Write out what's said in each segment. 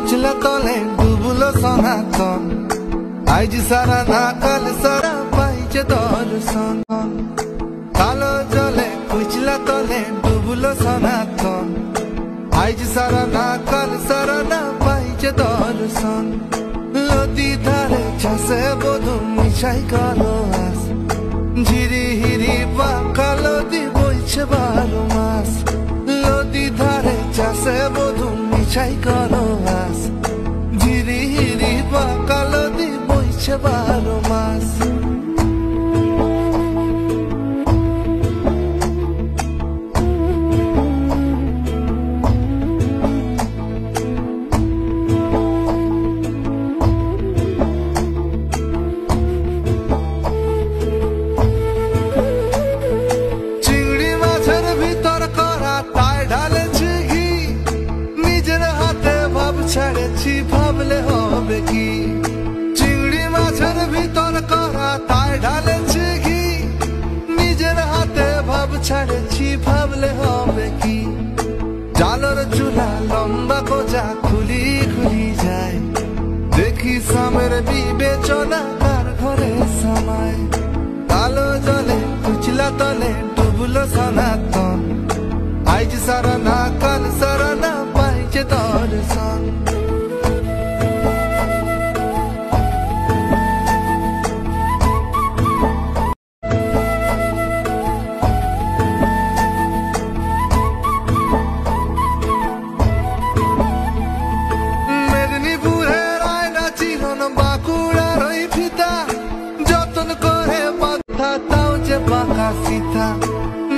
কুচলা তলে ডুবলো সনাতন আজ সারা না কাল সারা পাইছে দর্শন কালো জলে কুচলা তলে ডুবলো সনাতন আজ সারা না কাল সারা না পাইছে দর্শন নদী ধারে চাষে বধু মিশাই কালো আস ঝিরি হিরি বাঁকা নদী বইছে 12 মাস নদী ধারে চাষে বধু মিশাই কালো আস ঝিরি হিরি বাঁকা নদী বইছে 12 মাস ছাড়েছি ভাবলে হবে কি চিংড়ি মাছের ভিতর করা তাই ঢালেছি ঘি নিজের হাতে ভাব ছাড়েছি ভাবলে হবে কি জালর চুলা লম্বা কোজা খুলি খুলি যায় দেখি সামের বিবেচনা কার ঘরে সময় কালো জলে কুচলা তলে ডুবলো সনাতন আজ সারা না কাল সারা না পাইছে দর্শন মেদিনীপুরের আয়না চিরন বাঁকুড়ার ওই ফিতা যতন করে বাঁধা তাও যে বাঁকা সীতা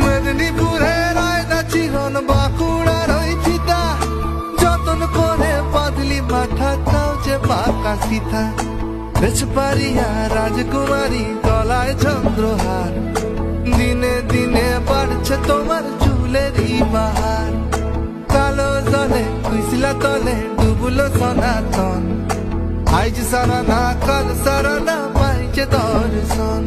মেদিনীপুরের আয়না চিরন বাঁকুড়ার ওই ফিতা যতন করে বাঁধলি মাথা তাও যে বাঁকা সীতা বেচপারিয়া রাজকুমারী গলায় চন্দ্রহার দিনে দিনে বাড়ছে তোমার চুলেরই বাহার কালো জলে কুচলা তলে ডুবলো সনাতন আজ সারা না কাল সারা না পাইছে দর্শন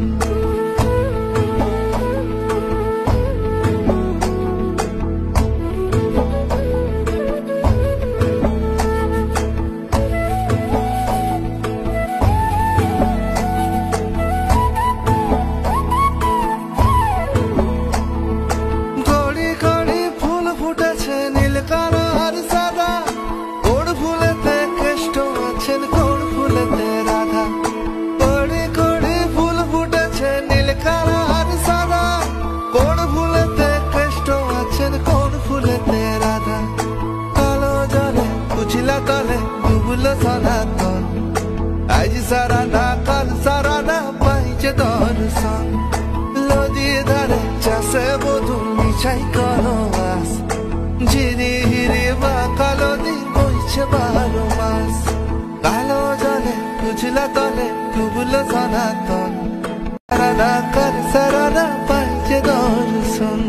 তলে ডুবলো সনাতন আজ সারা না কাল সারা না পাইছে দর্শন নদী ধারে চাষে বধু মিশাই কালো আস ঝিরি হিরি বাঁকা নদী বইছে 12 মাস কালো জলে কুচলা তলে ডুবলো সনাতন সারা না কাল সারা না পাইছে দর্শন